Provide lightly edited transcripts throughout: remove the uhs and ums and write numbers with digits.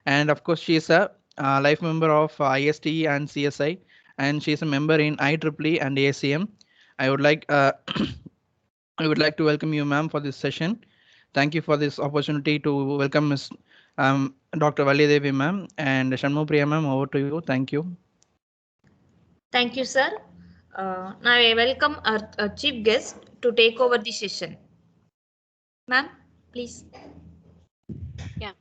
and of course she is a life member of IST and CSI, and she is a member in IEEE and ACM. I would like I would like to welcome you, ma'am, for this session. Thank you for this opportunity to welcome Ms. Dr. Valli Devi, ma'am, and Shanmupriya, ma'am. Over to you. Thank you. Thank you, sir. Now I welcome our chief guest to take over the session. Ma'am, please. Yeah,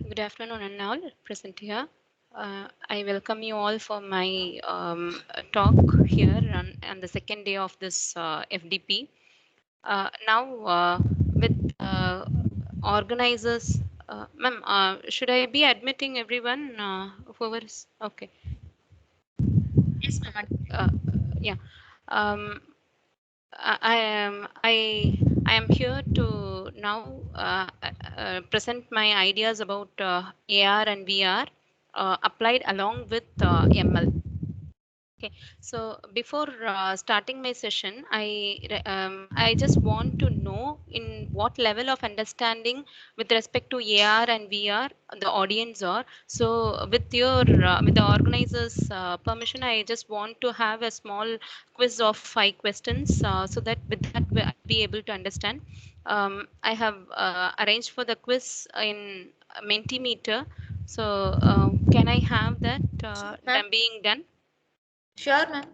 good afternoon and all present here. I welcome you all for my talk here on the second day of this FDP. Now, with organizers, ma'am, should I be admitting everyone? Whoever is okay. Yes, ma'am. Yeah. Um, I am I am here to now present my ideas about AR and VR applied along with ML. Okay, so before starting my session, I just want to know in what level of understanding with respect to AR and VR the audience are. So with the organizers' permission, I just want to have a small quiz of 5 questions, so that with that I'll be able to understand. I have arranged for the quiz in Mentimeter. So can I have that being done? Sure, ma'am.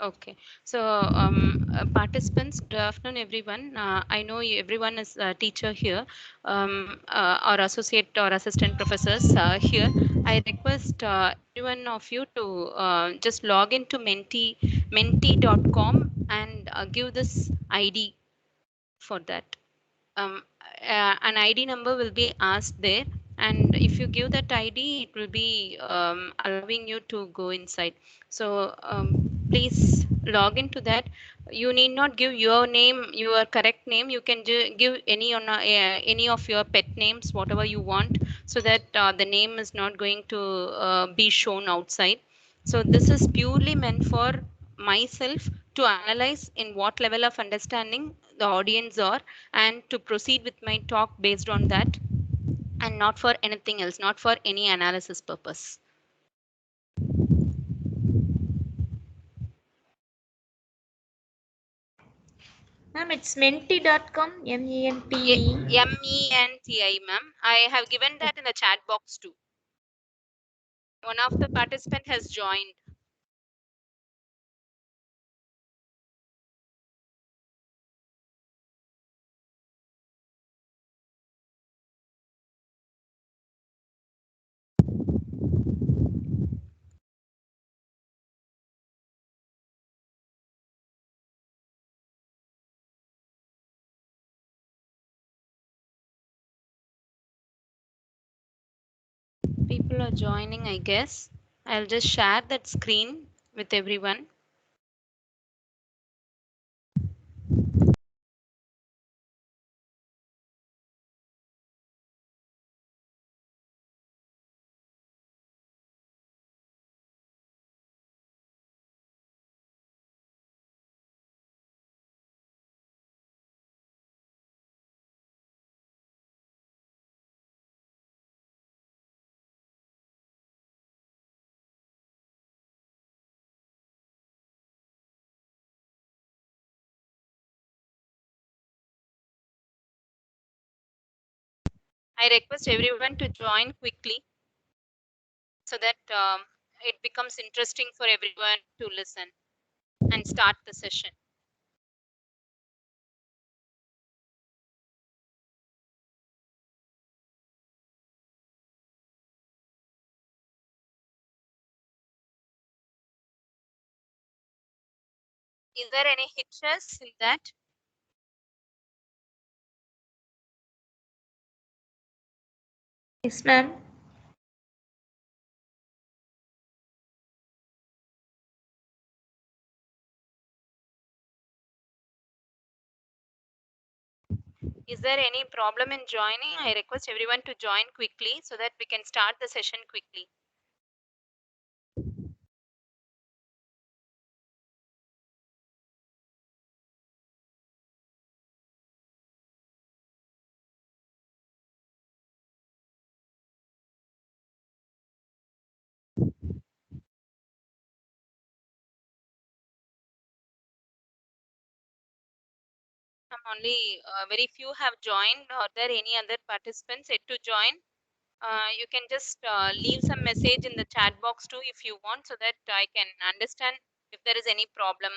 Okay, so participants, good afternoon, everyone. I know everyone is a teacher here, or associate or assistant professors here. I request everyone of you to just log into menti.com and give this ID for that. An ID number will be asked there, and if you give that ID, it will be allowing you to go inside. So please log into that. You need not give your name, your correct name. You can give any of your pet names, whatever you want, so that the name is not going to be shown outside. So this is purely meant for myself to analyze in what level of understanding the audience are, and to proceed with my talk based on that, and not for anything else, not for any analysis purpose. Ma'am, it's menti.com, M-E-N-T-E. MENTI, ma'am. I have given that in the chat box too. One of the participant has joined. People are joining, I guess. I'll just share that screen with everyone. I request everyone to join quickly, so that it becomes interesting for everyone to listen and start the session. Is there any hitches in that? Yes, ma'am. Is there any problem in joining? I request everyone to join quickly so that we can start the session quickly. only very few have joined. Are there any other participants yet to join? You can just leave some message in the chat box too if you want, so that I can understand if there is any problem.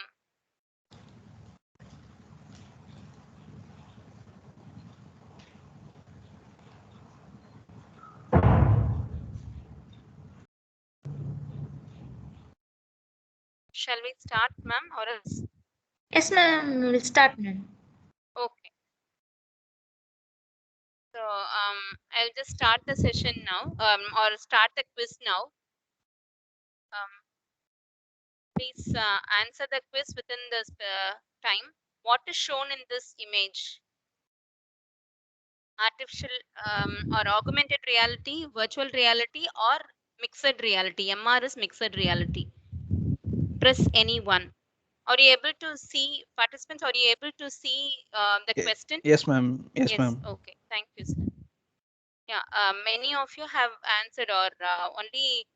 Shall we start, ma'am, or else? Yes, ma'am. We'll start, ma'am. Okay. So I'll just start the session now, or start the quiz now. Please answer the quiz within this time. What is shown in this image? Artificial or augmented reality, virtual reality, or mixed reality? MR is mixed reality. Press any one. Are you able to see, participants? Are you able to see the question? Yes, ma'am. Yes, Yes. ma'am. Okay. Thank you, sir. Yeah. Many of you have answered, or only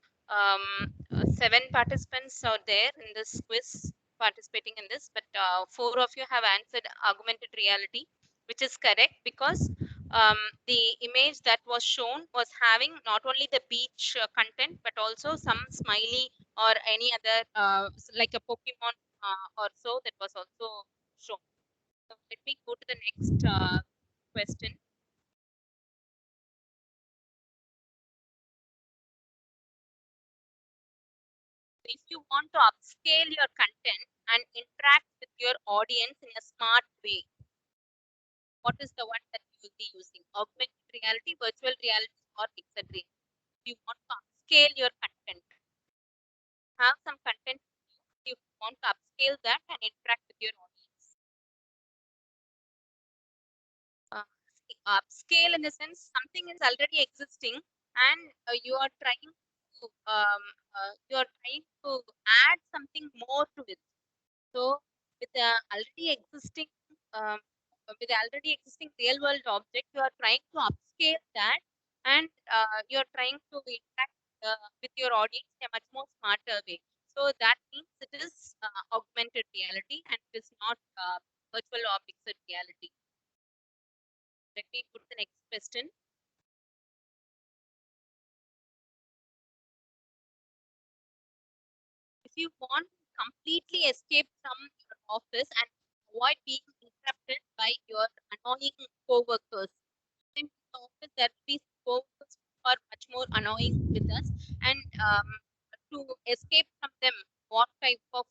7 participants are there in this quiz participating in this, but 4 of you have answered augmented reality, which is correct, because the image that was shown was having not only the beach content, but also some smiley or any other like a Pokemon or so, that was also shown. So let me go to the next question. If you want to upscale your content and interact with your audience in a smart way, what is the one that you will be using? Augmented reality, virtual reality, or mixed reality? If you want to upscale your content, have some content, you want to upscale that and interact with your audience. Upscale in the sense something is already existing, and you are trying to add something more to it. So with the already existing real world object, you are trying to upscale that, and you are trying to interact with your audience in a much more smarter way. So that means it is augmented reality, and it is not virtual or mixed reality. Let me put the next question. If you want to completely escape from your office and avoid being interrupted by your annoying co-workers, in the office there will be co-workers who are much more annoying with us, and to escape from them, what type of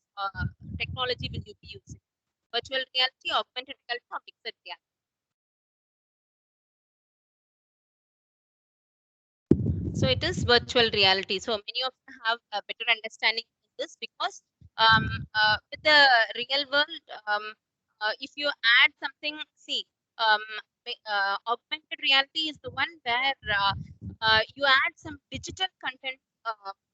technology will you be using? Virtual reality, augmented reality, or mixed reality? So it is virtual reality. So many of you have a better understanding in this, because with the real world, if you add something, see, augmented reality is the one where you add some digital content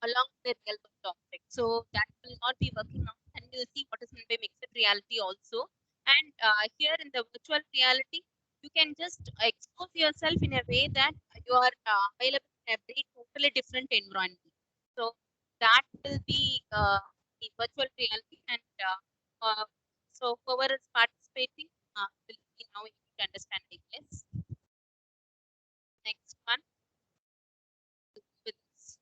along the real world object. So that will not be working out, and we'll see what is meant by mixed reality also. And here in the virtual reality, you can just expose yourself in a way that you are available in a very totally different environment. So that will be the virtual reality, and so whoever is participating will be now able to understand, I guess. Next one. With this.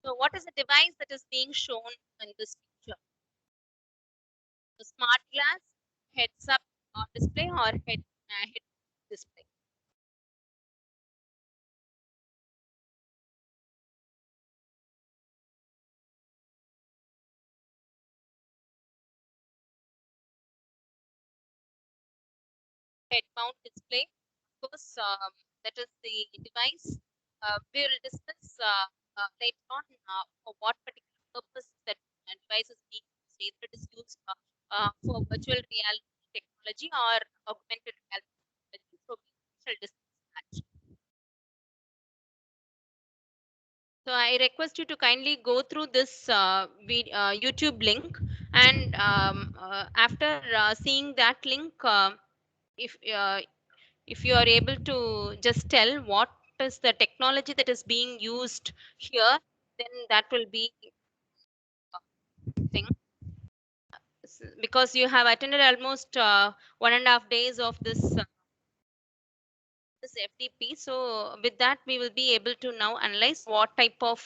So what is the device that is being shown in this picture? The smart glass, heads up display, or head display? Head mount display. Of course, that is the device. We will discuss later on for what particular purpose that device is being used. Either it is used for virtual reality technology or augmented reality technology. So we shall discuss that. So I request you to kindly go through this YouTube link, and after seeing that link, if you are able to just tell what is the technology that is being used here, then that will be thing. because you have attended almost 1.5 days of this FDP. So with that, we will be able to now analyze what type of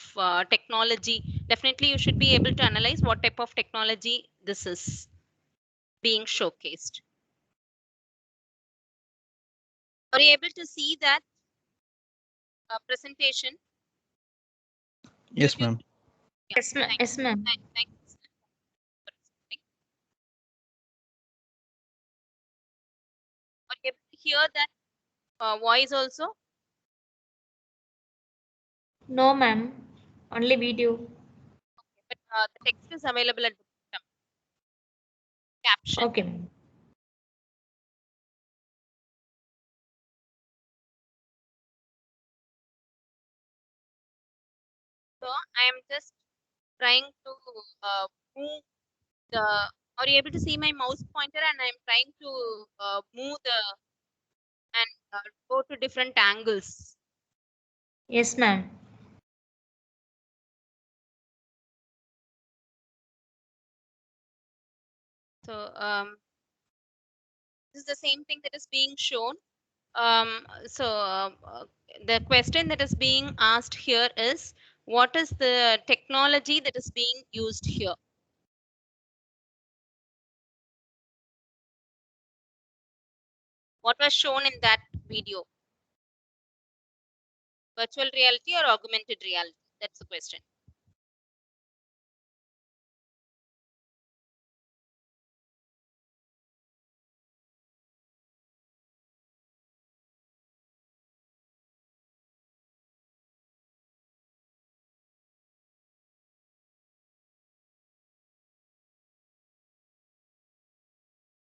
technology. Definitely, you should be able to analyze what type of technology this is being showcased. Are you able to see that presentation? Yes, ma'am. Yes, ma'am. Yes, ma'am. Thank you. Are you able to hear that voice also? No, ma'am. Only video. But the text is available at the bottom. Caption. Okay, ma'am. So I am just trying to move the. Are you able to see my mouse pointer? And I am trying to move the and go to different angles. Yes, ma'am. So this is the same thing that is being shown. The question that is being asked here is, what is the technology that is being used here? What was shown in that video? Virtual reality or augmented reality? That's the question.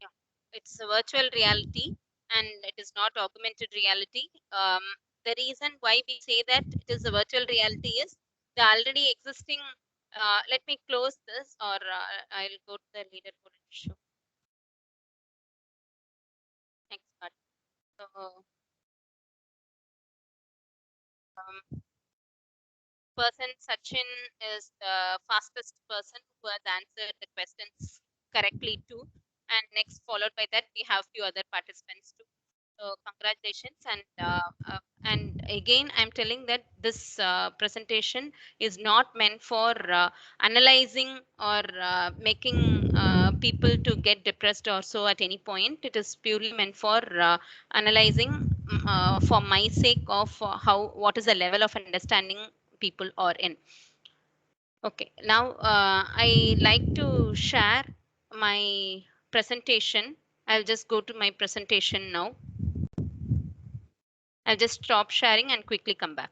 Yeah, it's a virtual reality and it is not augmented reality. The reason why we say that it is a virtual reality is the already existing. Let me close this, or I'll go to the leaderboard and show. Next part. So, person Sachin is the fastest person who has answered the questions correctly too. And next, followed by that, we have few other participants too. So congratulations, and again, I'm telling that this presentation is not meant for analyzing or making people to get depressed or so at any point. It is purely meant for analyzing for my sake of what is the level of understanding people are in. Okay, now I like to share my presentation. I'll just go to my presentation now. I'll just stop sharing and quickly come back.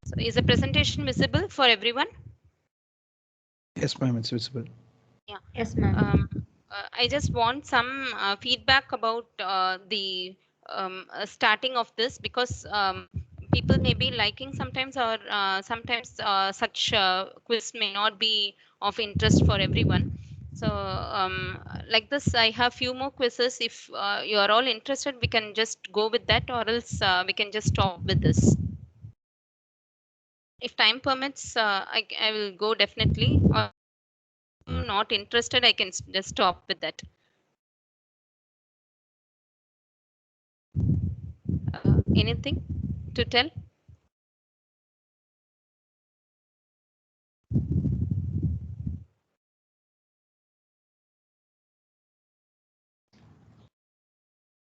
So is the presentation visible for everyone? Yes, ma'am, it's visible. Yeah. Yes, ma'am. I just want some feedback about the starting of this, because people may be liking sometimes, or sometimes such quiz may not be of interest for everyone. So like this, I have few more quizzes. If you are all interested, we can just go with that, or else we can just stop with this. If time permits, I will go definitely. Or I'm not interested, I can just stop with that. Anything to tell?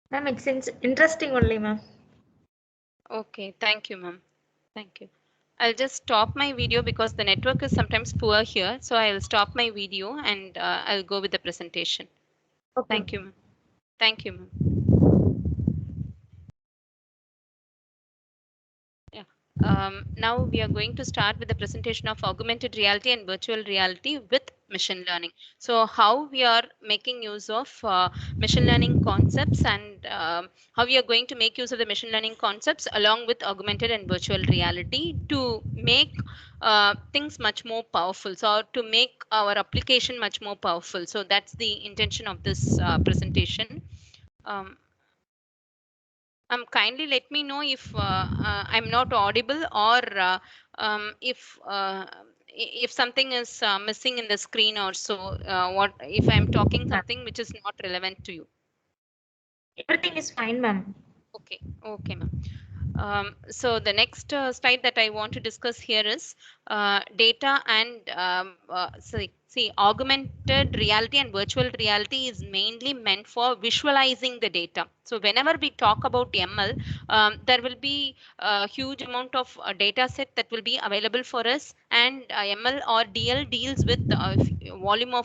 Ma'am, it's interesting only, ma'am. Okay, thank you, ma'am. Thank you. I'll just stop my video because the network is sometimes poor here. So I'll stop my video and I'll go with the presentation. Okay. Thank you, ma'am. Thank you, ma'am. Yeah. Now we are going to start with the presentation of augmented reality and virtual reality with machine learning. So how we are making use of machine learning concepts, and how we are going to make use of the machine learning concepts along with augmented and virtual reality to make things much more powerful, so to make our application much more powerful. So that's the intention of this presentation. Kindly let me know if I'm not audible, or if something is missing in the screen or so. What if I'm talking something which is not relevant to you? Everything is fine, ma'am. Okay, okay, ma'am. So the next slide that I want to discuss here is data and see, augmented reality and virtual reality is mainly meant for visualizing the data. So whenever we talk about ML, there will be a huge amount of data set that will be available for us, and ML or DL deals with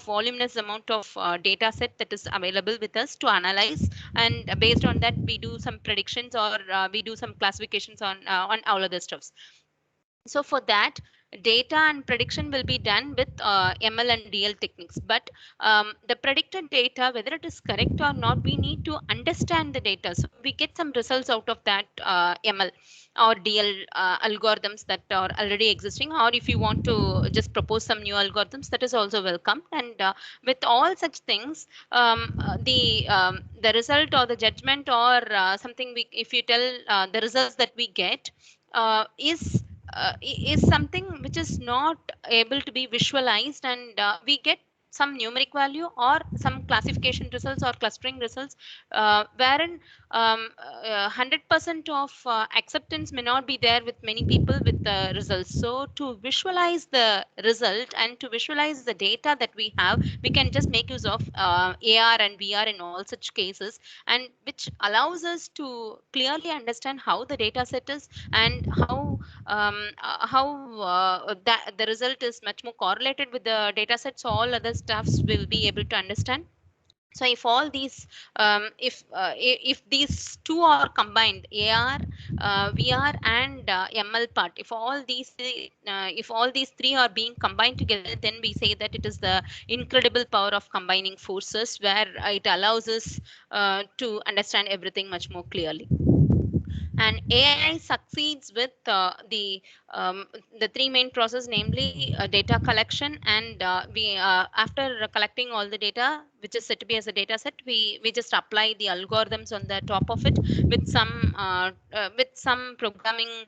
voluminous amount of data set that is available with us to analyze, and based on that we do some predictions, or we do some classifications on all other stuffs. So for that, data and prediction will be done with ML and DL techniques. But the predicted data, whether it is correct or not, we need to understand the data. So we get some results out of that ML or DL algorithms that are already existing, or if you want to just propose some new algorithms, that is also welcome. And with all such things, the result or the judgment or something, if you tell the results that we get is something which is not able to be visualized, and we get some numeric value or some classification results or clustering results, wherein 100% of acceptance may not be there with many people with the results. So to visualize the result and to visualize the data that we have, we can just make use of AR and VR in all such cases, and which allows us to clearly understand how the data set is, and how that the result is much more correlated with the data set, so all other stuffs will be able to understand. So if all these if these two are combined, AR, VR and ML part, if all these three are being combined together, then we say that it is the incredible power of combining forces, where it allows us to understand everything much more clearly. And AI succeeds with the three main process, namely data collection, and we after collecting all the data which is said to be as a data set, we just apply the algorithms on the top of it with some programming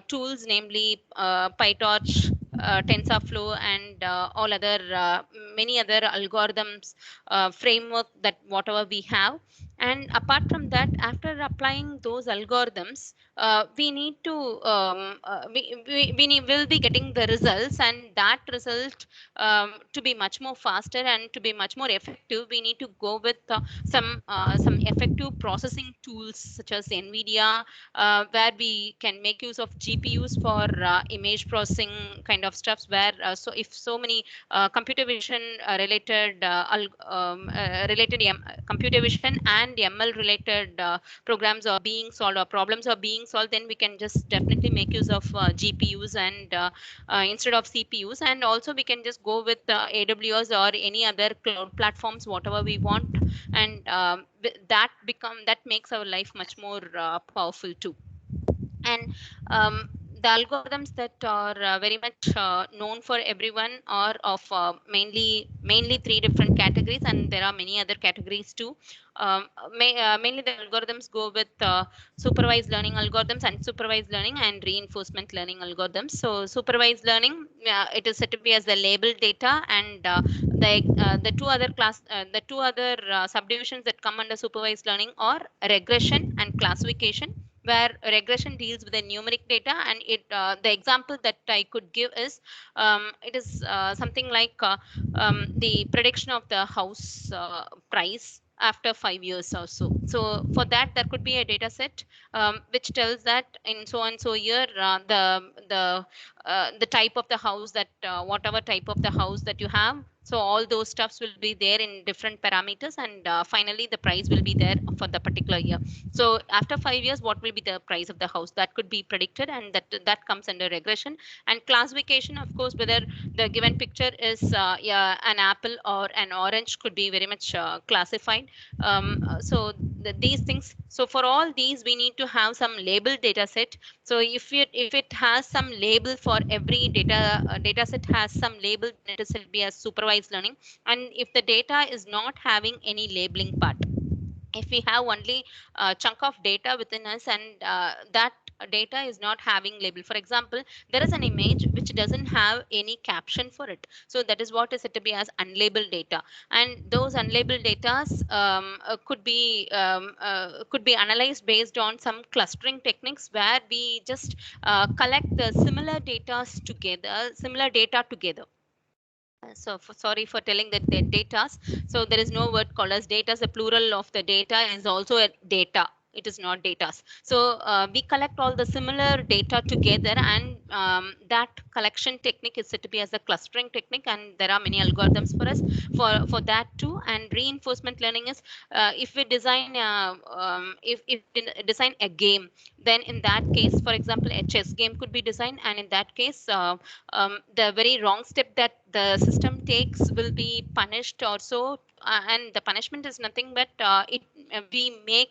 tools, namely PyTorch, TensorFlow, and all other many other algorithms framework that whatever we have. And apart from that, after applying those algorithms, we need to will be getting the results, and that result to be much more faster and to be much more effective, we need to go with some effective processing tools such as NVIDIA, where we can make use of GPUs for image processing kind of stuffs, where so if so many computer vision related computer vision and ML related programs are being solved or problems are being solved, then we can just definitely make use of GPUs and instead of CPUs. And also we can just go with AWS or any other cloud platforms, whatever we want, and that makes our life much more powerful too. And the algorithms that are very much known for everyone are of mainly three different categories, and there are many other categories too. Mainly the algorithms go with supervised learning algorithms, unsupervised learning, and reinforcement learning algorithms. So supervised learning, it is said to be as the labeled data, and the two other subdivisions that come under supervised learning are regression and classification, where regression deals with the numeric data. And the example that I could give is it is something like the prediction of the house price after 5 years or so. So for that, there could be a data set which tells that in so and so year the type of the house that whatever type of the house that you have, so all those stuffs will be there in different parameters, and finally the price will be there for the particular year. So after 5 years, what will be the price of the house, that could be predicted, and that comes under regression. And classification, of course, whether the given picture is an apple or an orange, could be very much classified. So these things. So for all these, we need to have some label data set. So if it has some label for every data set has some label, then it will be as supervised learning. And if the data is not having any labeling part, if we have only a chunk of data within us and that data is not having label, for example, there is an image which doesn't have any caption for it, so that is what is said to be as unlabeled data. And those unlabeled data could be analyzed based on some clustering techniques, where we just collect the similar data together. So sorry for telling that they're datas. So there is no word called as datas. The plural of the data is also a data. It is not datas. So we collect all the similar data together, and that collection technique is said to be as a clustering technique. And there are many algorithms for us for that too. And reinforcement learning is if we design design a game, then in that case, for example, a chess game could be designed, and in that case, the very wrong step that the system takes will be punished also, and the punishment is nothing but we make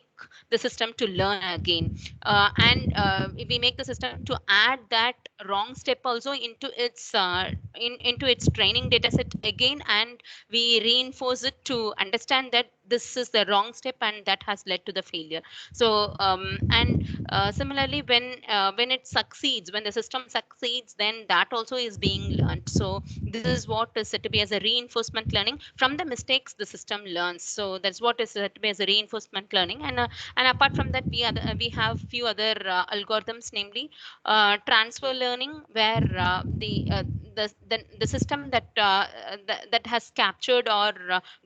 the system to learn again, and we make the system to add that wrong step also into its into its training data set again, and we reinforce it to understand that this is the wrong step and that has led to the failure. So and similarly, when it succeeds, when the system succeeds, then that also is being learned. So this is what is said to be as a reinforcement learning. From the mistakes, the system learns. So that's what is said to be as a reinforcement learning. And apart from that, we have few other algorithms, namely transfer learning, where the system that has captured or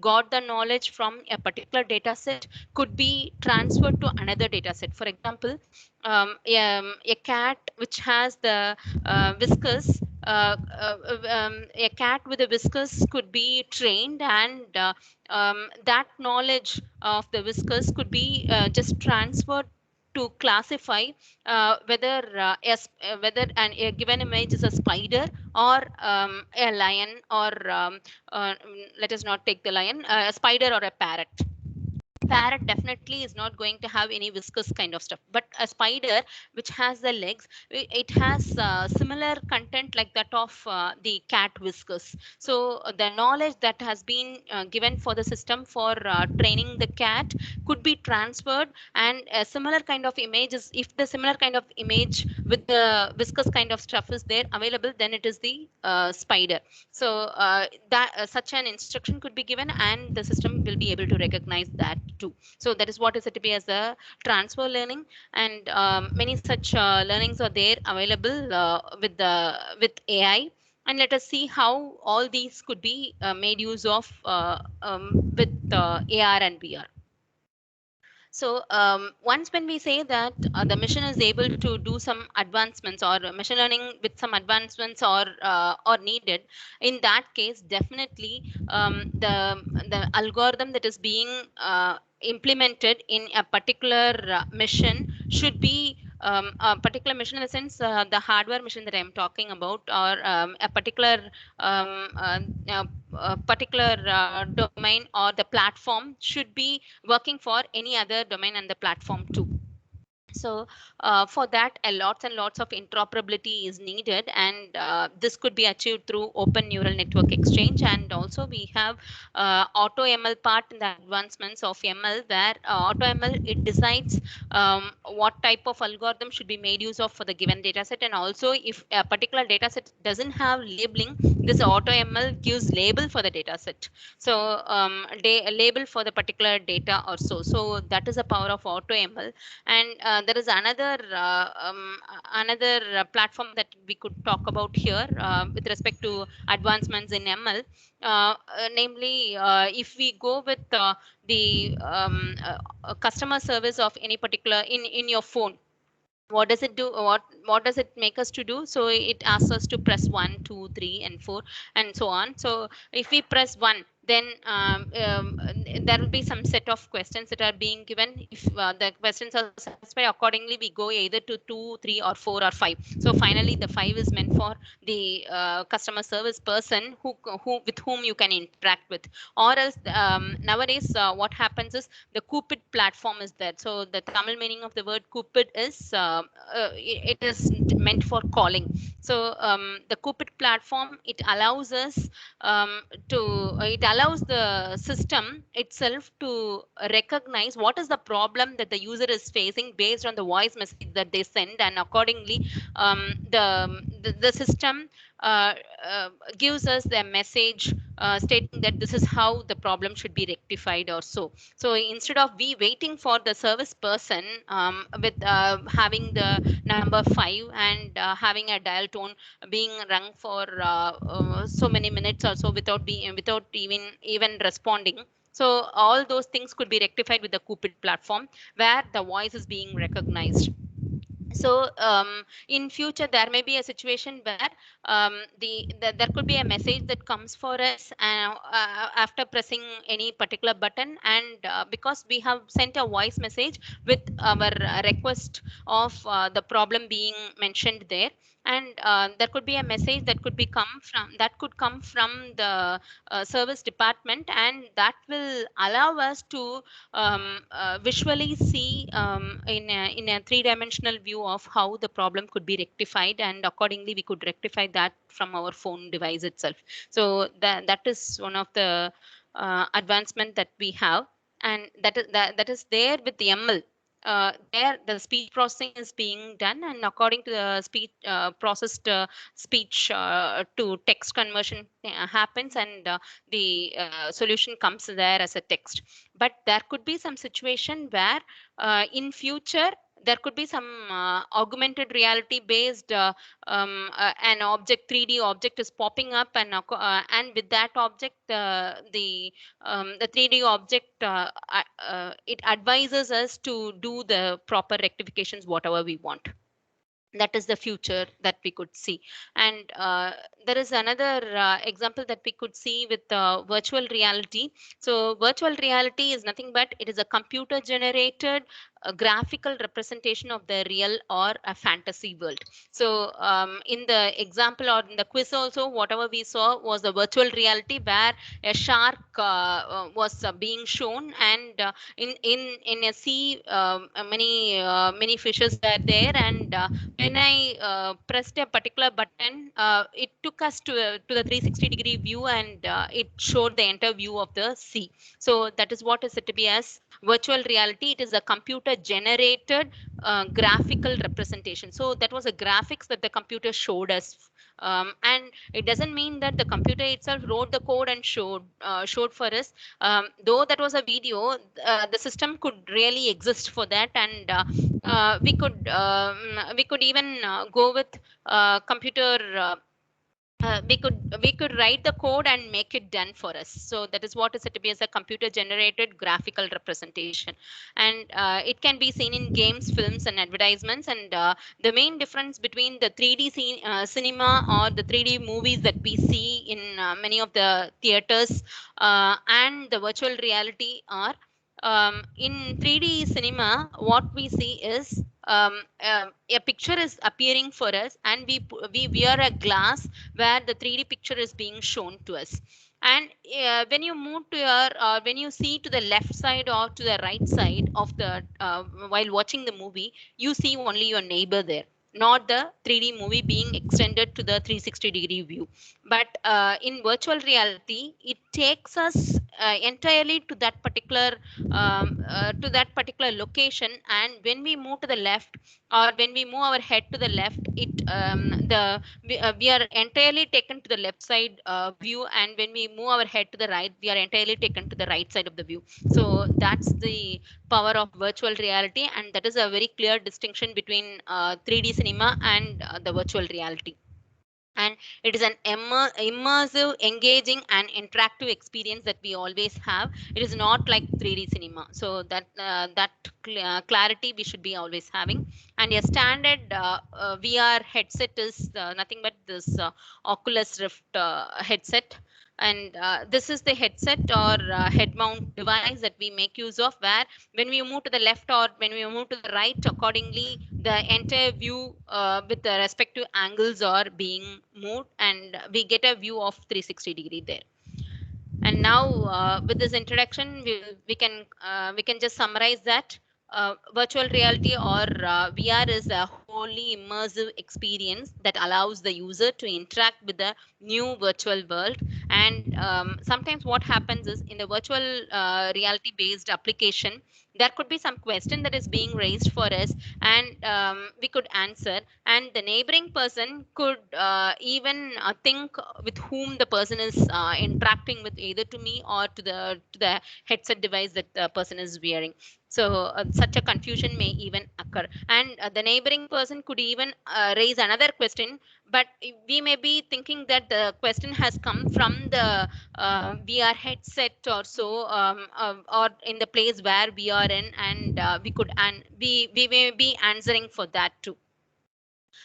got the knowledge from a particular data set could be transferred to another data set. For example, a cat which has the whiskers, a cat with a whiskers could be trained, and that knowledge of the whiskers could be just transferred to classify whether a given image is a spider or a lion, or let us not take the lion, a spider or a parrot. Parrot definitely is not going to have any viscous kind of stuff, but a spider which has the legs, it has similar content like that of the cat whiskers. So the knowledge that has been given for the system for training the cat could be transferred, and a similar kind of image is, if the similar kind of image with the viscous kind of stuff is there available, then it is the spider. So that such an instruction could be given, and the system will be able to recognize that too. So that is what is said to be as a transfer learning, and many such learnings are there available with AI. And let us see how all these could be made use of with AR and VR. So once when we say that the machine is able to do some advancements, or machine learning with some advancements or needed, in that case, definitely the algorithm that is being implemented in a particular mission should be a particular mission, in the sense the hardware mission that I'm talking about, or a particular domain or the platform should be working for any other domain and the platform too. So for that, lots and lots of interoperability is needed, and this could be achieved through open neural network exchange. And also we have auto ML part in the advancements of ML, where auto ML, it decides what type of algorithm should be made use of for the given data set, and also if a particular data set doesn't have labeling, this auto ML gives label for the data set. So label for the particular data or so. So that is the power of auto ML. And there is another platform that we could talk about here with respect to advancements in ML. Namely, if we go with the customer service of any particular in your phone, what does it do? What does it make us to do? So it asks us to press 1, 2, 3, and 4, and so on. So if we press 1, then there will be some set of questions that are being given. If the questions are satisfied, accordingly we go either to 2, 3, or 4, or 5. So finally the 5 is meant for the customer service person who with whom you can interact with. Or else nowadays what happens is the Cupid platform is there. So the Tamil meaning of the word Cupid is it is meant for calling. So the Cupid platform, it allows us it allows the system itself to recognize what is the problem that the user is facing based on the voice message that they send, and accordingly the system uh, gives us the message stating that this is how the problem should be rectified or so. So instead of we waiting for the service person with having the number 5 and having a dial tone being rung for so many minutes or so without even responding. So all those things could be rectified with the Cupid platform, where the voice is being recognized. So in future there may be a situation where there could be a message that comes for us after pressing any particular button, and because we have sent a voice message with our request of the problem being mentioned there, and there could be a message that could come from the service department, and that will allow us to visually see in a three-dimensional view of how the problem could be rectified, and accordingly we could rectify that from our phone device itself. So that is one of the advancement that we have, and that is there with the ML. There the speech processing is being done, and according to the speech processed speech to text conversion happens, and the solution comes there as a text. But there could be some situation where in future there could be some augmented reality based an object, 3D object is popping up, and with that object the 3D object it advises us to do the proper rectifications whatever we want. That is the future that we could see. And there is another example that we could see with virtual reality. So virtual reality is nothing but it is a computer generated graphical representation of the real or a fantasy world. So in the example or in the quiz also, whatever we saw was the virtual reality where a shark was being shown, and in a sea many fishes were there, and when I pressed a particular button, it took us to the 360-degree view, and it showed the entire view of the sea. So that is what is said to be as virtual reality. It is a computer generated graphical representation. So that was a graphics that the computer showed us. And it doesn't mean that the computer itself wrote the code and showed for us. Though that was a video, the system could really exist for that, and we could even go with computer. We could write the code and make it done for us. So that is what is said to be as a computer generated graphical representation, and it can be seen in games, films, and advertisements. And the main difference between the 3D cinema or the 3D movies that we see in many of the theaters and the virtual reality are in 3D cinema, what we see is a picture is appearing for us, and we wear a glass where the 3D picture is being shown to us. And when you move to when you see to the left side or to the right side of the while watching the movie, you see only your neighbor there, not the 3D movie being extended to the 360-degree view. But in virtual reality, it takes us entirely to that particular location, and when we move to the left or when we move our head to the left, we are entirely taken to the left side view, and when we move our head to the right, we are entirely taken to the right side of the view. So that's the power of virtual reality, and that is a very clear distinction between 3D cinema and the virtual reality. And it is an immersive, engaging, and interactive experience that we always have. It is not like 3D cinema. So that clarity we should be always having. And a standard VR headset is nothing but this Oculus Rift headset. And this is the headset or head mount device that we make use of, where when we move to the left or when we move to the right, accordingly the entire view with the respective angles are being moved, and we get a view of 360-degree there. And now with this introduction, we can just summarize that virtual reality or VR is a wholly immersive experience that allows the user to interact with the new virtual world. And sometimes what happens is, in the virtual reality based application, there could be some question that is being raised for us, and we could answer, and the neighboring person could even think with whom the person is interacting with, either to me or to the headset device that the person is wearing. So such a confusion may even occur, and the neighboring person could even raise another question, but we may be thinking that the question has come from the VR headset or so, or in the place where we are in, and we may be answering for that too.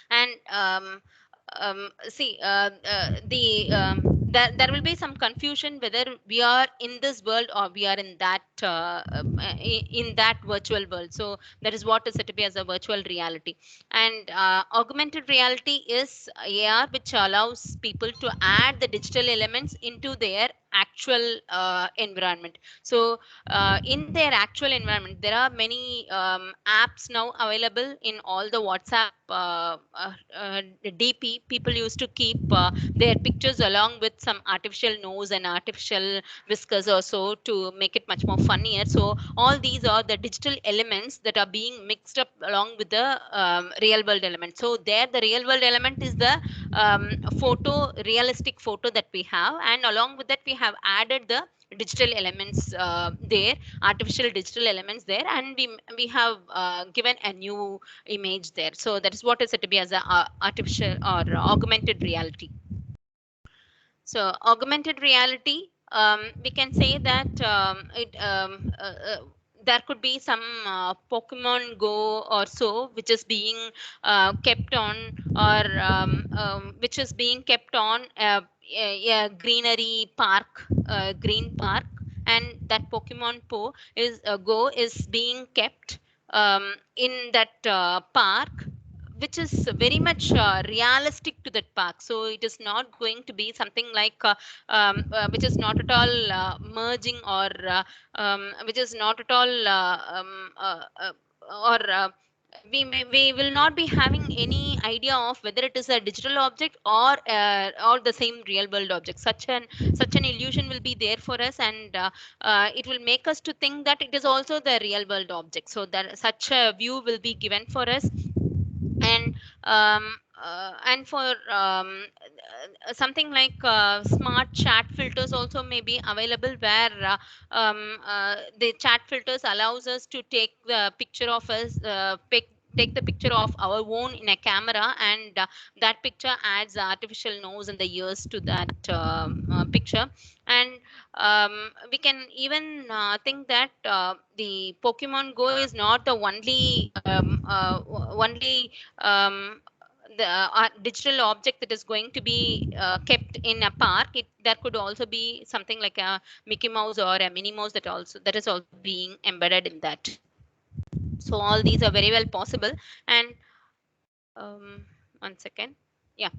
And see there will be some confusion whether we are in this world or we are in that in that virtual world. So that is what is said to be as a virtual reality. And augmented reality is AR, which allows people to add the digital elements into their actual environment. So in their actual environment, there are many apps now available in all the WhatsApp DP. People used to keep their pictures along with some artificial nose and artificial whiskers or so to make it much more funnier. So all these are the digital elements that are being mixed up along with the real world element. So there the real world element is the realistic photo that we have, and along with that we have added the digital elements there, artificial digital elements there, and we have given a new image there. So that is what is said to be as a artificial or augmented reality. So augmented reality, we can say that there could be some Pokemon Go or so, which is being kept on, or which is being kept on a greenery park, green park, and that Pokemon Go is being kept in that park, which is very much realistic to that park. So it is not going to be something like which is not at all merging, or which is not at all or we will not be having any idea of whether it is a digital object or the same real world object. Such an illusion will be there for us, and it will make us to think that it is also the real world object. So that such a view will be given for us. And for something like smart chat filters also may be available, where the chat filters allows us to take the picture of us, take the picture of our own in a camera, and that picture adds artificial nose and the ears to that picture. And we can even think that the Pokemon Go is not the only digital object that is going to be kept in a park. There could also be something like a Mickey Mouse or a Minnie Mouse that is also being embedded in that. So all these are very well possible. And 1 second. Yeah,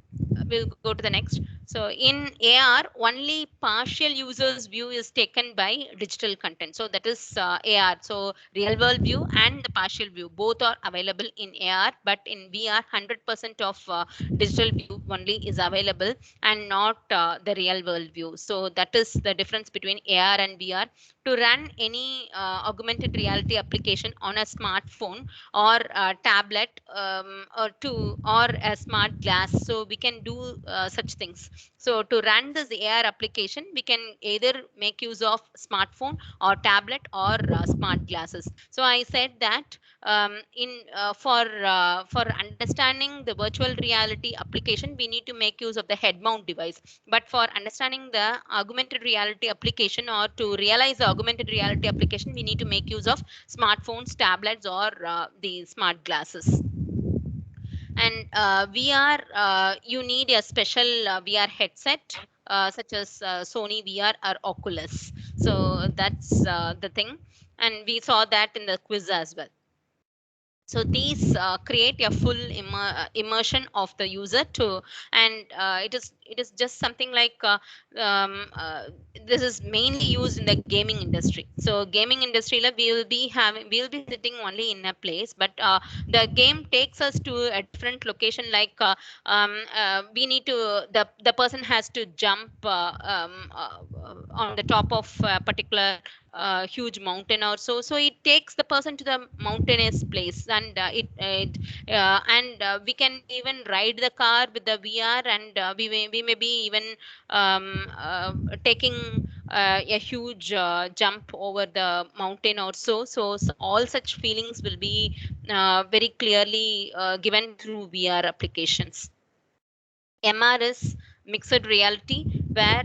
we'll go to the next. So in AR, only partial user's view is taken by digital content. So that is AR. So real world view and the partial view, both are available in AR, but in VR, 100% of digital view only is available, and not the real world view. So that is the difference between AR and VR. To run any augmented reality application on a smartphone or a tablet, or a smart glass, so we can do such things. So to run this AR application, we can either make use of smartphone or tablet or smart glasses. So I said that for understanding the virtual reality application, we need to make use of the head mount device. But for understanding the augmented reality application, or to realize the augmented reality application, we need to make use of smartphones, tablets, or the smart glasses. And VR, you need a special VR headset such as Sony VR or Oculus. So that's the thing, and we saw that in the quiz as well. So these create a full immersion of the user to, and it is just something like um, uh, this is mainly used in the gaming industry. So gaming industry, like, we will be sitting only in a place, but the game takes us to a different location. Like we need to, the person has to jump on the top of a particular huge mountain or so. So it takes the person to the mountainous place, and we can even ride the car with the VR, and we may be even taking a huge jump over the mountain or so. So all such feelings will be very clearly given through VR applications. MR is mixed reality, where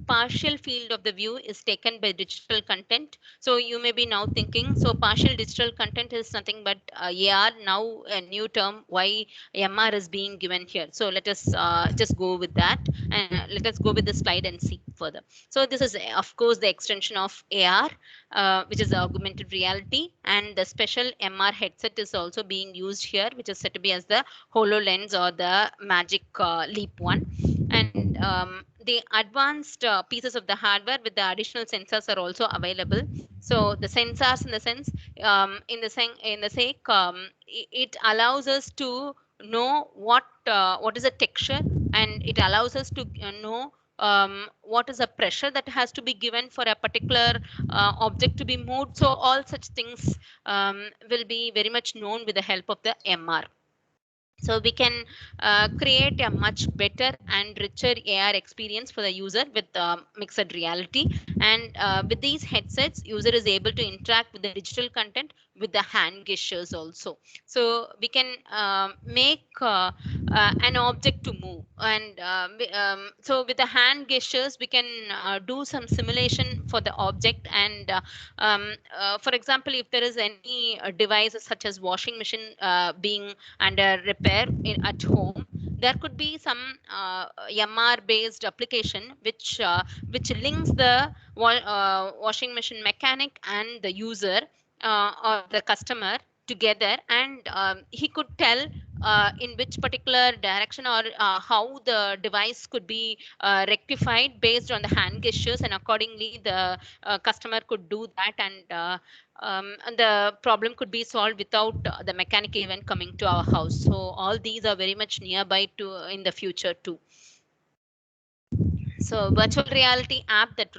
partial field of the view is taken by digital content. So you may be now thinking, so partial digital content is nothing but AR, now a new term, why MR is being given here. So let us just go with that, and let us go with the slide and see further. So this is, of course, the extension of AR, which is augmented reality, and the special MR headset is also being used here, which is said to be as the HoloLens or the Magic Leap one. And the advanced pieces of the hardware with the additional sensors are also available. So the sensors, in the sense, in the sake, it allows us to know what is a texture, and it allows us to know what is the pressure that has to be given for a particular object to be moved. So all such things will be very much known with the help of the MR. So we can create a much better and richer AR experience for the user with mixed reality. And with these headsets, user is able to interact with the digital content with the hand gestures also. So we can make an object to move, and so with the hand gestures, we can do some simulation for the object. And for example, if there is any device such as washing machine being under repair at home, there could be some MR based application which links the washing machine mechanic and the user or the customer together, and he could tell in which particular direction, or how the device could be rectified based on the hand gestures, and accordingly the customer could do that, and the problem could be solved without the mechanic even coming to our house. So all these are very much nearby to in the future too. So virtual reality app that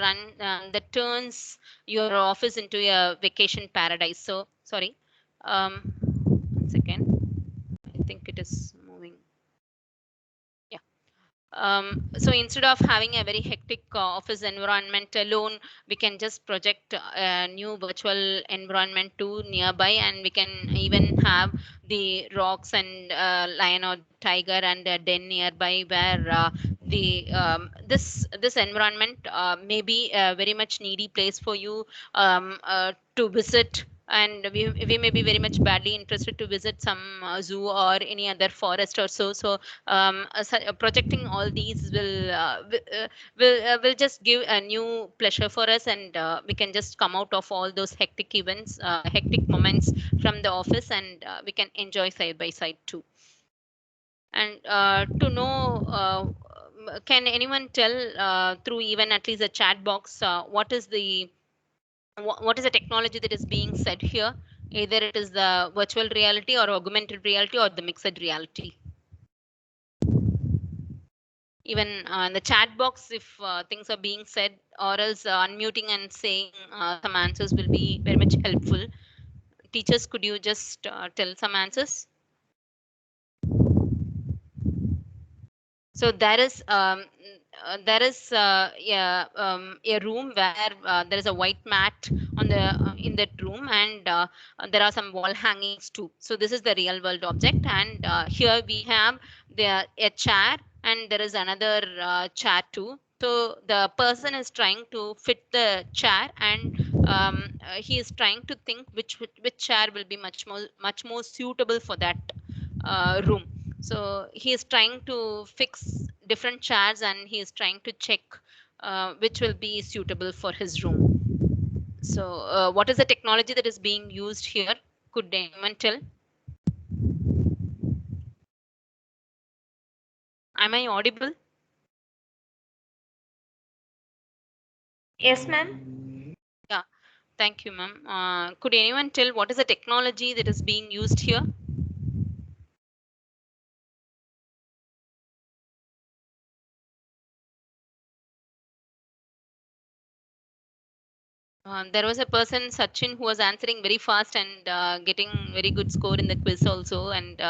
turns your office into a vacation paradise. So sorry, 1 second. I think it is moving. So instead of having a very hectic office environment alone, we can just project a new virtual environment to nearby, and we can even have the rocks and lion or tiger and a den nearby, where this environment may be a very much needy place for you to visit. And we may be very much badly interested to visit some zoo or any other forest or so. So projecting all these will just give a new pleasure for us, and we can just come out of all those hectic events, hectic moments from the office, and we can enjoy side by side too. And to know, can anyone tell through even at least a chat box what is the technology that is being said here? Either it is the virtual reality or augmented reality or the mixed reality. Even in the chat box, if things are being said, or else unmuting and saying some answers will be very much helpful. Teachers, could you just tell some answers? So there is a room where there is a white mat on the in that room, and there are some wall hangings too. So this is the real world object, and here we have a chair, and there is another chair too. So the person is trying to fit the chair, and he is trying to think which chair will be much more suitable for that room. So he is trying to fix different chairs and he is trying to check which will be suitable for his room. So what is the technology that is being used here? Could anyone tell? Am I audible? Yes, ma'am. Yeah, thank you, ma'am. Could anyone tell what is the technology that is being used here? There was a person, Sachin, who was answering very fast and getting very good score in the quiz also. And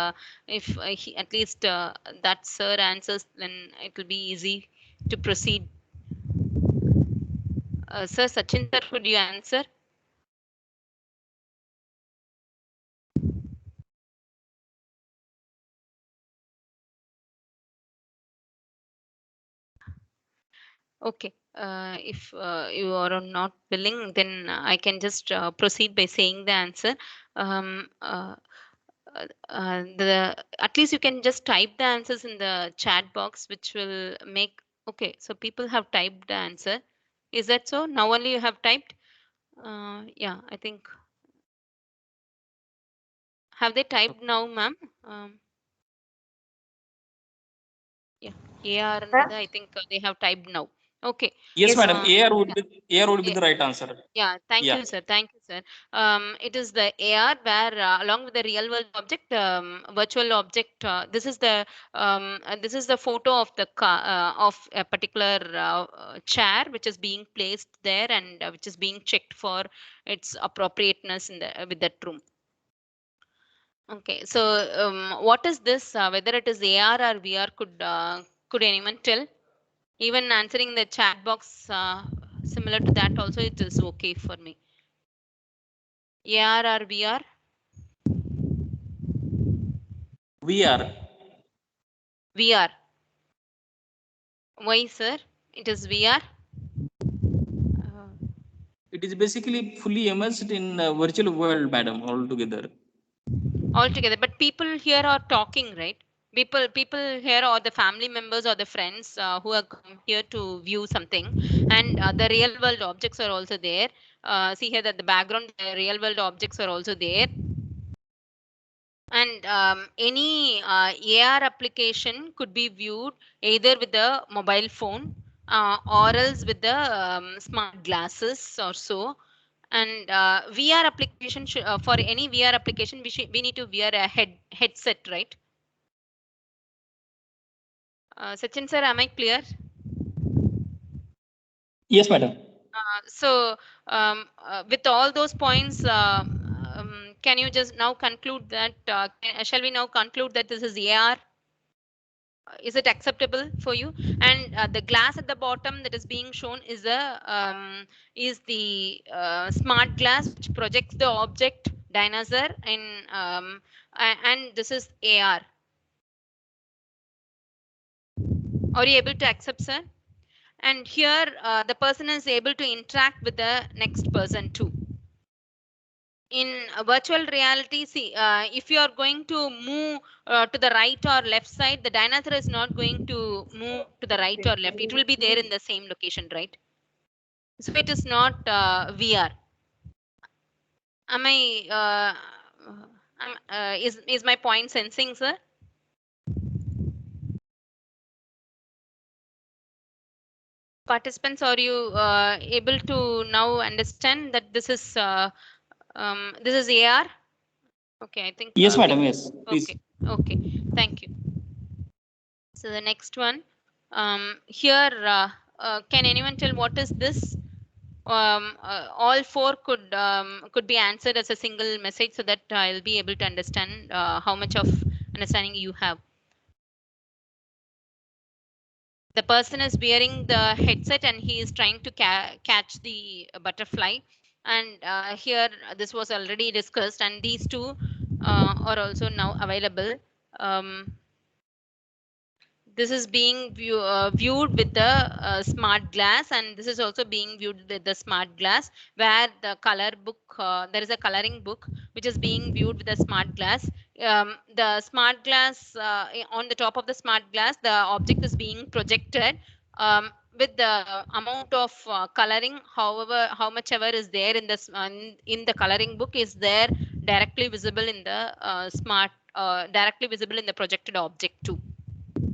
if he, at least that sir answers, then it will be easy to proceed. Sir Sachin, sir, could you answer? Okay. If you are not willing, then I can just proceed by saying the answer. Um, uh, at least you can just type the answers in the chat box, which will make. Okay, so people have typed the answer. Is that so? Now only you have typed. Yeah, I think. Have they typed now, ma'am? Yeah, AR and Sir? I think they have typed now. Okay. Yes, Yes, madam. AR would Yeah. be the right answer. Yeah, thank Yeah. you, sir. Thank you, sir. It is the AR where, along with the real world object, virtual object. This is the photo of the car of a particular chair, which is being placed there and which is being checked for its appropriateness in the with that room. Okay, so what is this? Whether it is AR or VR, could anyone tell? Even answering the chat box similar to that also, it is okay for me. AR or VR? VR. VR. Why, sir? It is VR. It is basically fully immersed in virtual world, madam, altogether. Altogether, but people here are talking, right? People here are the family members or the friends who are come here to view something, and the real world objects are also there. See here that the background, the real world objects are also there. And any AR application could be viewed either with the mobile phone or else with the smart glasses or so. And VR application for any VR application, we need to wear a headset, right? Sachin sir, am I clear? Yes, madam. So with all those points, can you just now conclude that? Shall we now conclude that this is AR? Is it acceptable for you? And the glass at the bottom that is being shown is the smart glass which projects the object dinosaur in and this is AR. Are you able to accept, sir? And here the person is able to interact with the next person too. In virtual reality, see, if you are going to move to the right or left side, the dinosaur is not going to move to the right or left. It will be there in the same location, right? So it is not VR. Am I? Is my point sensing, sir? Participants, are you able to now understand that this is AR? Okay, I think. Yes, madam. Yes, please. Okay. Okay. Thank you. So the next one, here, can anyone tell what is this? All four could be answered as a single message, so that I'll be able to understand how much of understanding you have. The person is wearing the headset and he is trying to catch the butterfly. And here, this was already discussed, and these two are also now available. this is being viewed with the smart glass, and this is also being viewed with the smart glass, where the color book, there is a coloring book which is being viewed with the smart glass. The smart glass, on the top of the smart glass, the object is being projected with the amount of coloring, however, how much ever is there in this in the coloring book is there directly visible in the directly visible in the projected object too.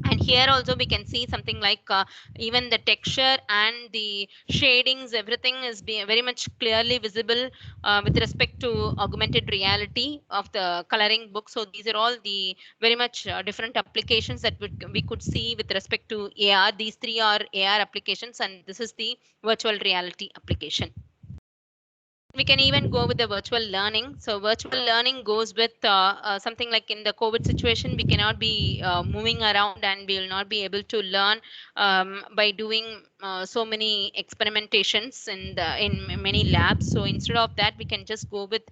And here also we can see something like even the texture and the shadings, everything is very much clearly visible with respect to augmented reality of the coloring book. So these are all the very much different applications that we could see with respect to AR. These three are AR applications, and this is the virtual reality application. We can even go with the virtual learning. So virtual learning goes with something like in the COVID situation, we cannot be moving around, and we will not be able to learn by doing so many experimentations in many labs. So instead of that, we can just go with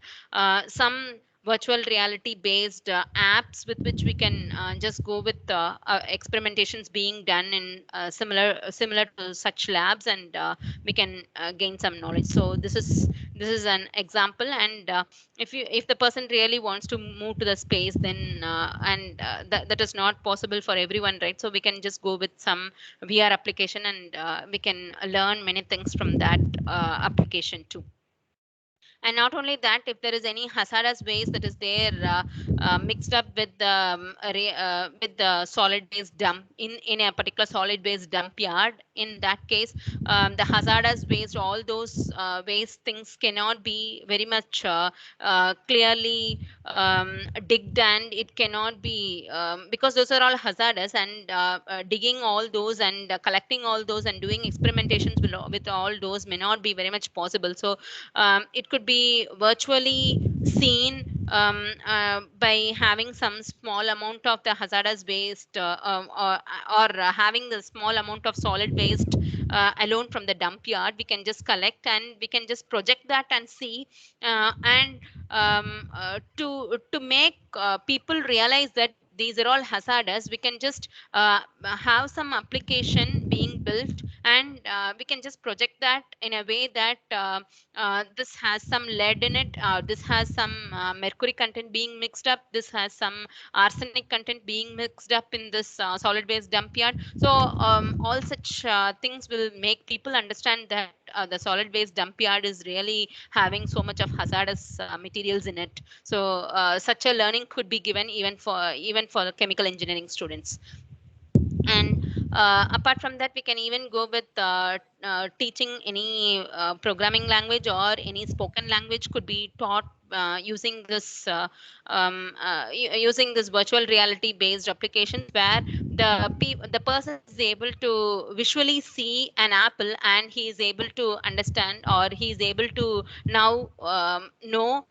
some virtual reality based apps with which we can just go with experimentations being done in similar to such labs, and we can gain some knowledge. So this is an example. And if the person really wants to move to the space, then that is not possible for everyone, right? So we can just go with some VR application, and we can learn many things from that application too. And not only that, if there is any hazardous waste that is there mixed up with the solid waste dump in a particular solid waste dump yard, in that case the hazardous waste, all those waste things cannot be very much clearly digged, and it cannot be because those are all hazardous, and digging all those and collecting all those and doing experimentations with all those may not be very much possible. So it could be virtually seen by having some small amount of the hazardous waste or having the small amount of solid waste alone from the dump yard. We can just collect and we can just project that and see, and to make people realize that these are all hazardous, we can just have some application being built, and we can just project that in a way that this has some lead in it, this has some mercury content being mixed up, this has some arsenic content being mixed up in this solid waste dump yard. So all such things will make people understand that the solid waste dump yard is really having so much of hazardous materials in it. So such a learning could be given even for chemical engineering students. And apart from that, we can even go with teaching any programming language or any spoken language could be taught using this virtual reality based applications, where the person is able to visually see an apple, and he is able to understand, or he is able to now know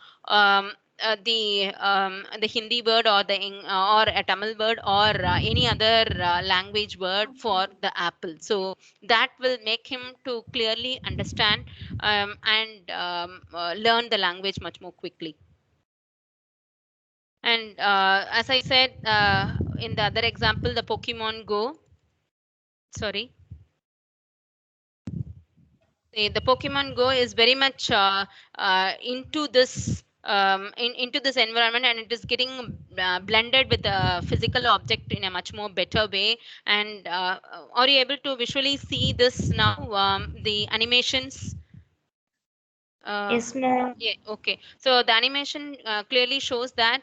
the Hindi word or or a Tamil word or any other language word for the apple. So that will make him to clearly understand and learn the language much more quickly. And as I said in the other example, the Pokemon Go. Sorry. The Pokemon Go is very much into this into this environment, and it is getting blended with the physical object in a much more better way. And are you able to visually see this now, the animations? Yes, ma'am. Yeah, okay. So the animation clearly shows that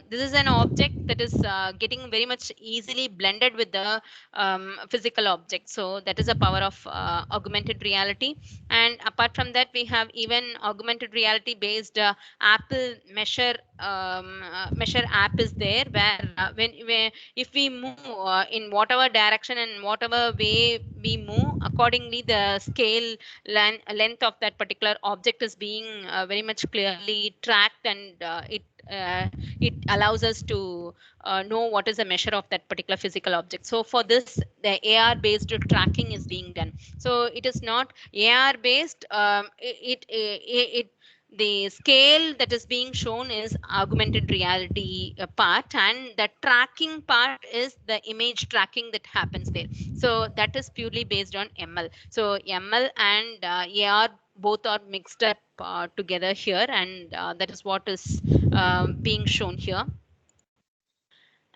this is an object that is getting very much easily blended with the physical object. So that is a power of augmented reality. And apart from that, we have even augmented reality based Apple Measure app is there, where if we move in whatever direction and whatever way we move, accordingly the scale length of that particular object is being very much clearly tracked, and it allows us to know what is the measure of that particular physical object. So for this, the AR based tracking is being done. So it is not AR based, the scale that is being shown is augmented reality part, and the tracking part is the image tracking that happens there. So that is purely based on ML. So ML and AR both are mixed up together here, and that is what is being shown here.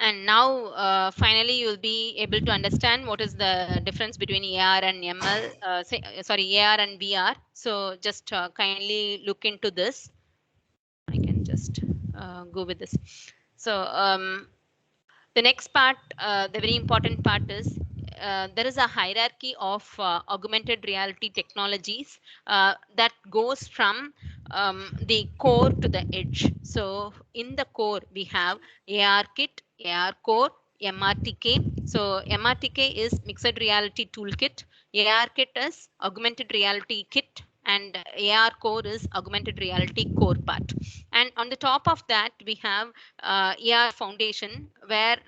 And now, finally, you'll be able to understand what is the difference between AR and ML, AR and VR. So just kindly look into this. I can just go with this. So the next part, the very important part is there is a hierarchy of augmented reality technologies that goes from the core to the edge. So in the core, we have ARKit, AR Core, MRTK. So MRTK is Mixed Reality Toolkit. ARKit is Augmented Reality Kit, and AR Core is Augmented Reality Core part. And on the top of that, we have AR Foundation, where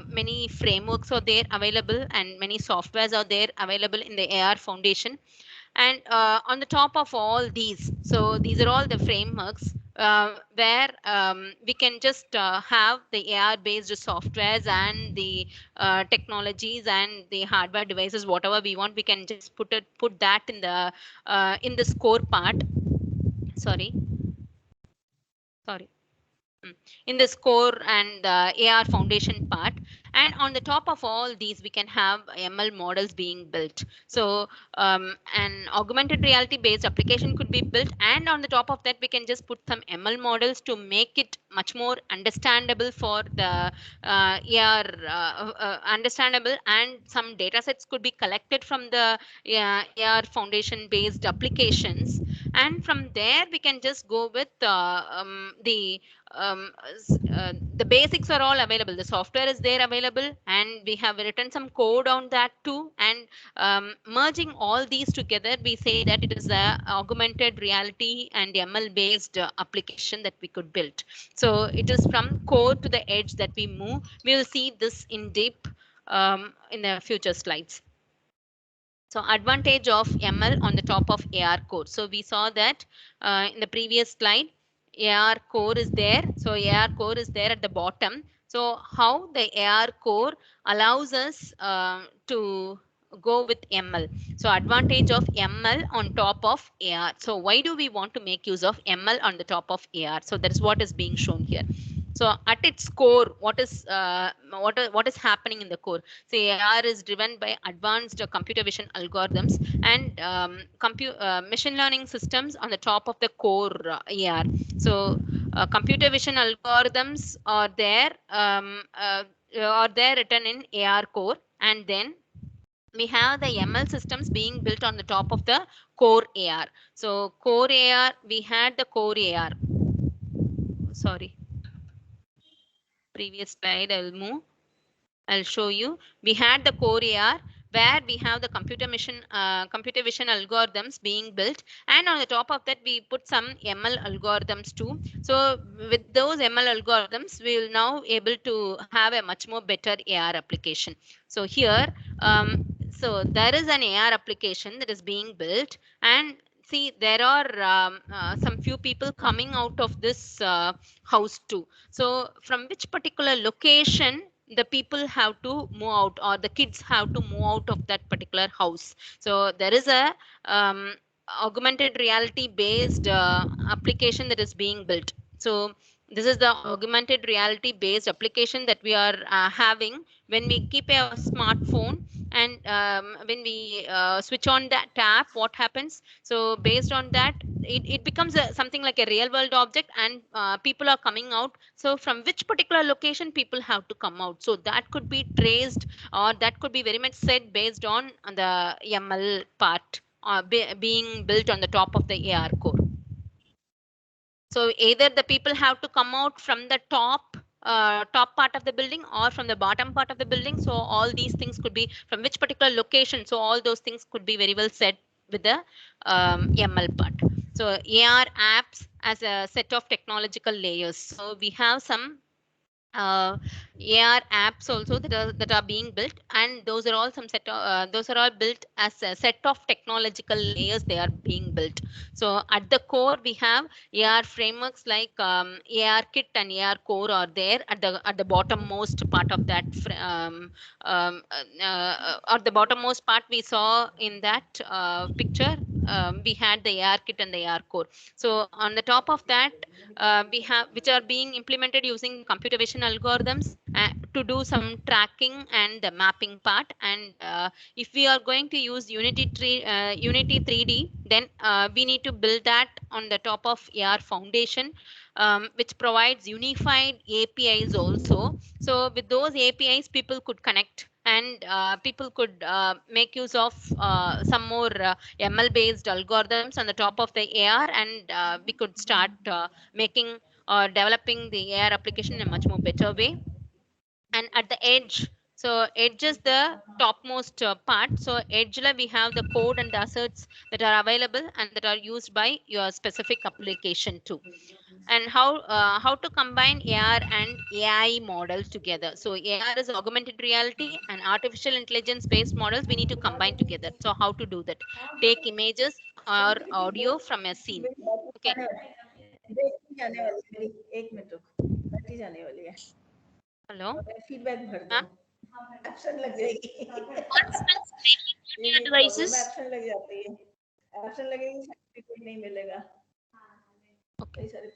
many frameworks are there available and many softwares are there available in the AR Foundation. And on the top of all these, so these are all the frameworks where we can just have the AR based softwares and the technologies and the hardware devices, whatever we want, we can just put that in the core part. Sorry. In this core and the AR Foundation part. And on the top of all these, we can have ML models being built. So an augmented reality based application could be built, and on the top of that, we can just put some ML models to make it much more understandable for the AR understandable, and some data sets could be collected from the AR Foundation based applications. And from there, we can just go with the basics are all available. The software is there available, and we have written some code on that too. And merging all these together, we say that it is a augmented reality and ML based application that we could build. So it is from core to the edge that we move. We will see this in deep in the future slides. So advantage of ML on the top of AR Core. So we saw that in the previous slide, AR Core is there. So AR Core is there at the bottom. So how the AR Core allows us to go with ML. So advantage of ML on top of AR. So why do we want to make use of ML on the top of AR? So that is what is being shown here. So at its core, what is happening in the core? So AR is driven by advanced computer vision algorithms and machine learning systems on the top of the core AR. So computer vision algorithms are there written in AR Core, and then we have the ML systems being built on the top of the core AR. So core AR, we had the core AR. Sorry. Previous slide, I'll show you. We had the core AR, where we have the computer vision algorithms being built, and on the top of that, we put some ML algorithms too. So with those ML algorithms, we will now able to have a much more better AR application. So here, so there is an AR application that is being built, and see, there are some few people coming out of this house too. So from which particular location the people have to move out, or the kids have to move out of that particular house. So there is a augmented reality based application that is being built. So this is the augmented reality based application that we are having when we keep a smartphone, and when we switch on that tab, what happens? So based on that, it becomes something like a real world object, and people are coming out. So from which particular location people have to come out? So that could be traced, or that could be very much said based on the ML part being built on the top of the AR Core. So either the people have to come out from the top part of the building or from the bottom part of the building. So all these things could be from which particular location. So all those things could be very well said with the ML part. So AR apps as a set of technological layers. So we have some AR apps also that are being built, and those are all those are all built as a set of technological layers. They are being built. So at the core, we have AR frameworks like AR Kit and AR Core are there at the bottommost part of that. At the bottommost part we saw in that picture, we had the AR Kit and the AR Core. So on the top of that, we have which are being implemented using computer vision algorithms to do some tracking and the mapping part. And if we are going to use Unity 3D, then we need to build that on the top of AR Foundation, which provides unified APIs also. So with those APIs, people could connect, and people could make use of some more ML based algorithms on the top of the AR, and we could start making or developing the AR application in a much more better way. And at the edge, so edge is the topmost part. So edge we have the code and the assets that are available and that are used by your specific application too. And how to combine AR and AI models together. So AR is augmented reality and artificial intelligence based models we need to combine together. So how to do that? Take images or audio from a scene. Okay. एक minute रुक, battery जाने वाली है। Hello. Feedback भर दो, हाँ? Absent लग जाएगी। Participants may ये need devices. एब्सेंट लग जाती है, एब्सेंट लगेगी सर्टिफिकेट नहीं मिलेगा। Okay. कई सारे